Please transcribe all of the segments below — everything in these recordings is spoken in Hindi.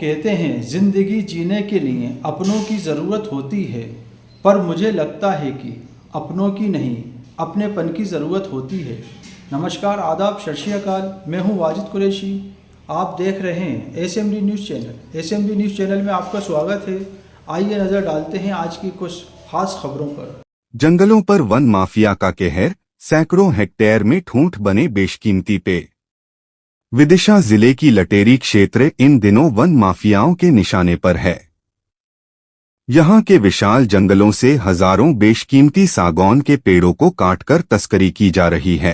कहते हैं ज़िंदगी जीने के लिए अपनों की ज़रूरत होती है, पर मुझे लगता है कि अपनों की नहीं अपनेपन की ज़रूरत होती है। नमस्कार, आदाब, सत श्री अकाल। मैं हूं वाजिद कुरैशी। आप देख रहे हैं SMD news channel. SMD news channel में आपका स्वागत है। आइए नज़र डालते हैं आज की कुछ खास खबरों पर। जंगलों पर वन माफिया का कहर, सैकड़ों हेक्टेयर में ठूंठ बने बेशकीमती पेड़। विदिशा जिले की लटेरी क्षेत्र इन दिनों वन माफियाओं के निशाने पर है। यहां के विशाल जंगलों से हजारों बेशकीमती सागौन के पेड़ों को काटकर तस्करी की जा रही है।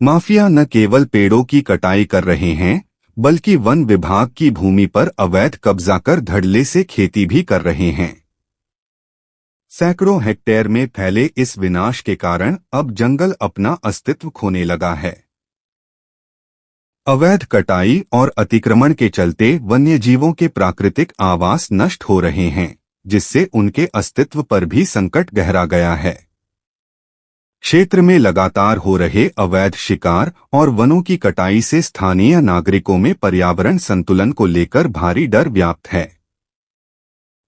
माफिया न केवल पेड़ों की कटाई कर रहे हैं, बल्कि वन विभाग की भूमि पर अवैध कब्जा कर धड़ल्ले से खेती भी कर रहे हैं। सैकड़ों हेक्टेयर में फैले इस विनाश के कारण अब जंगल अपना अस्तित्व खोने लगा है। अवैध कटाई और अतिक्रमण के चलते वन्यजीवों के प्राकृतिक आवास नष्ट हो रहे हैं, जिससे उनके अस्तित्व पर भी संकट गहरा गया है। क्षेत्र में लगातार हो रहे अवैध शिकार और वनों की कटाई से स्थानीय नागरिकों में पर्यावरण संतुलन को लेकर भारी डर व्याप्त है।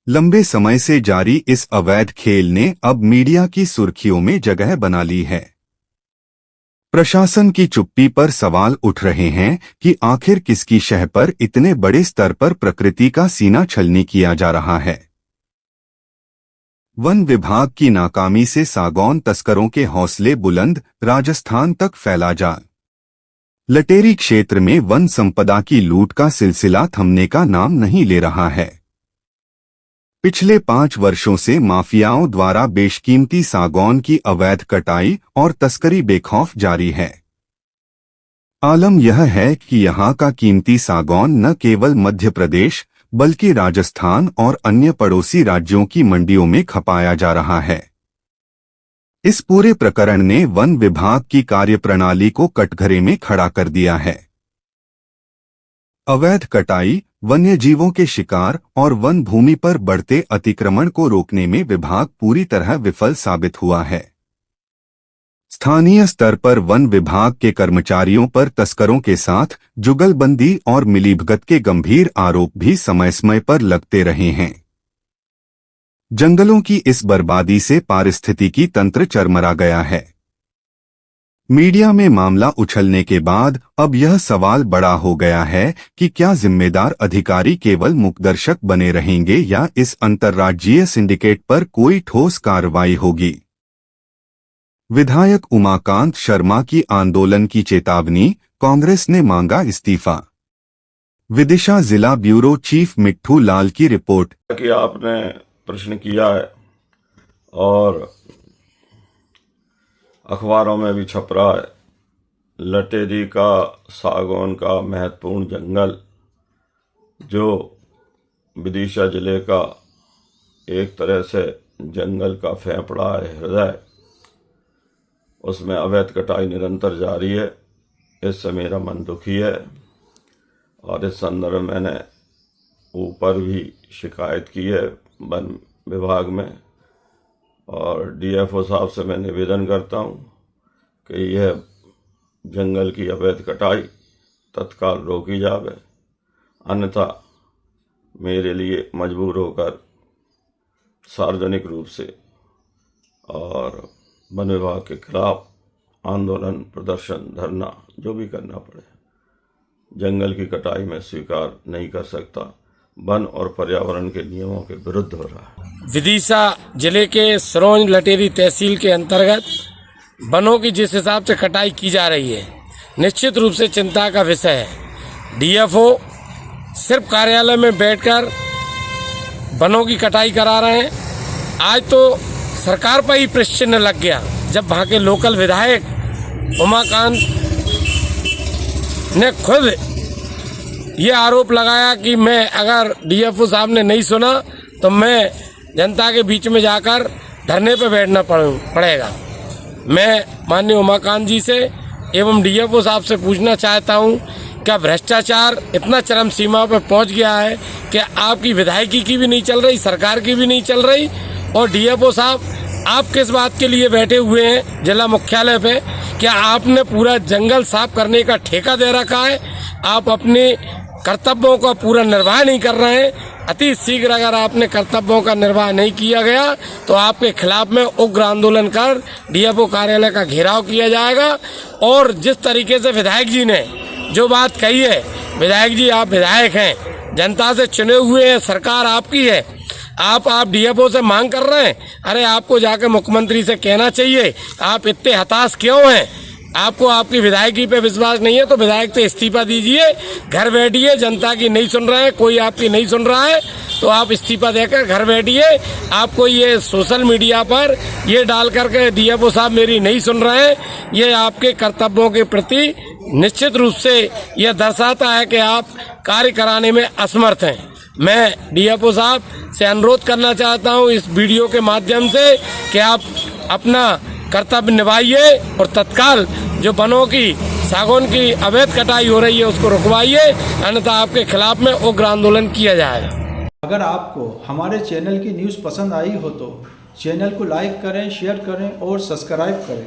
लंबे समय से जारी इस अवैध खेल ने अब मीडिया की सुर्खियों में जगह बना ली है। प्रशासन की चुप्पी पर सवाल उठ रहे हैं कि आखिर किसकी शह पर इतने बड़े स्तर पर प्रकृति का सीना छलनी किया जा रहा है। वन विभाग की नाकामी से सागौन तस्करों के हौसले बुलंद, राजस्थान तक फैला जाल। लटेरी क्षेत्र में वन संपदा की लूट का सिलसिला थमने का नाम नहीं ले रहा है। पिछले 5 वर्षों से माफियाओं द्वारा बेशकीमती सागौन की अवैध कटाई और तस्करी बेखौफ जारी है। आलम यह है कि यहाँ का कीमती सागौन न केवल मध्य प्रदेश बल्कि राजस्थान और अन्य पड़ोसी राज्यों की मंडियों में खपाया जा रहा है। इस पूरे प्रकरण ने वन विभाग की कार्यप्रणाली को कटघरे में खड़ा कर दिया है। अवैध कटाई, वन्यजीवों के शिकार और वन भूमि पर बढ़ते अतिक्रमण को रोकने में विभाग पूरी तरह विफल साबित हुआ है। स्थानीय स्तर पर वन विभाग के कर्मचारियों पर तस्करों के साथ जुगलबंदी और मिलीभगत के गंभीर आरोप भी समय समय पर लगते रहे हैं। जंगलों की इस बर्बादी से पारिस्थितिकी तंत्र चरमरा गया है। मीडिया में मामला उछलने के बाद अब यह सवाल बड़ा हो गया है कि क्या जिम्मेदार अधिकारी केवल मुखदर्शक बने रहेंगे या इस अंतर्राज्यीय सिंडिकेट पर कोई ठोस कार्रवाई होगी। विधायक उमाकांत शर्मा की आंदोलन की चेतावनी, कांग्रेस ने मांगा इस्तीफा। विदिशा जिला ब्यूरो चीफ मिट्ठू लाल की रिपोर्ट। कि आपने प्रश्न किया है और अखबारों में भी छप रहा है। लटेरी का सागौन का महत्वपूर्ण जंगल, जो विदिशा जिले का एक तरह से जंगल का फेफड़ा है, हृदय, उसमें अवैध कटाई निरंतर जारी है। इससे मेरा मन दुखी है और इस संदर्भ में मैंने ऊपर भी शिकायत की है वन विभाग में, और DFO साहब से मैं निवेदन करता हूं कि यह जंगल की अवैध कटाई तत्काल रोकी जावे, अन्यथा मेरे लिए मजबूर होकर सार्वजनिक रूप से और वन विभाग के खिलाफ आंदोलन, प्रदर्शन, धरना जो भी करना पड़े। जंगल की कटाई में स्वीकार नहीं कर सकता। वन और पर्यावरण के नियमों के विरुद्ध हो रहा है। विदिशा जिले के सरोंज लटेरी तहसील के अंतर्गत वनों की जिस हिसाब से कटाई की जा रही है, निश्चित रूप से चिंता का विषय है। DFO सिर्फ कार्यालय में बैठकर वनों की कटाई करा रहे हैं। आज तो सरकार पर ही प्रश्न चिन्ह लग गया जब वहाँ के लोकल विधायक उमाकांत ने खुद ये आरोप लगाया कि मैं, अगर DFO साहब ने नहीं सुना तो मैं जनता के बीच में जाकर धरने पर बैठना पड़ेगा। मैं माननीय उमाकांत जी से एवं DFO साहब से पूछना चाहता हूं, क्या भ्रष्टाचार इतना चरम सीमा पर पहुंच गया है कि आपकी विधायकी की भी नहीं चल रही, सरकार की भी नहीं चल रही, और DFO साहब आप किस बात के लिए बैठे हुए हैं जिला मुख्यालय पे? क्या आपने पूरा जंगल साफ करने का ठेका दे रखा है? आप अपने कर्तव्यों का पूरा निर्वाह नहीं कर रहे हैं, अति शीघ्र अगर आपने कर्तव्यों का निर्वाह नहीं किया गया तो आपके खिलाफ में उग्र आंदोलन कर डीएफओ कार्यालय का घेराव किया जाएगा। और जिस तरीके से विधायक जी ने जो बात कही है, विधायक जी आप विधायक हैं, जनता से चुने हुए हैं, सरकार आपकी है, आप डीएफओ से मांग कर रहे हैं। अरे आपको जाकर मुख्यमंत्री से कहना चाहिए, आप इतने हताश क्यों हैं? आपको आपकी विधायकी पे विश्वास नहीं है तो विधायक से इस्तीफा दीजिए, घर बैठिए, जनता की नहीं सुन रहे हैं, कोई आपकी नहीं सुन रहा है तो आप इस्तीफा देकर घर बैठिए। आपको ये सोशल मीडिया पर ये डाल करके डीएफओ साहब मेरी नहीं सुन रहे हैं, ये आपके कर्तव्यों के प्रति निश्चित रूप से यह दर्शाता है कि आप कार्य कराने में असमर्थ हैं। मैं डीएफओ साहब से अनुरोध करना चाहता हूं इस वीडियो के माध्यम से कि आप अपना कर्तव्य निभाइए और तत्काल जो वनों की सागौन की अवैध कटाई हो रही है उसको रुकवाइए, अन्यथा आपके खिलाफ में उग्र आंदोलन किया जाएगा। अगर आपको हमारे चैनल की न्यूज़ पसंद आई हो तो चैनल को लाइक करें, शेयर करें और सब्सक्राइब करें।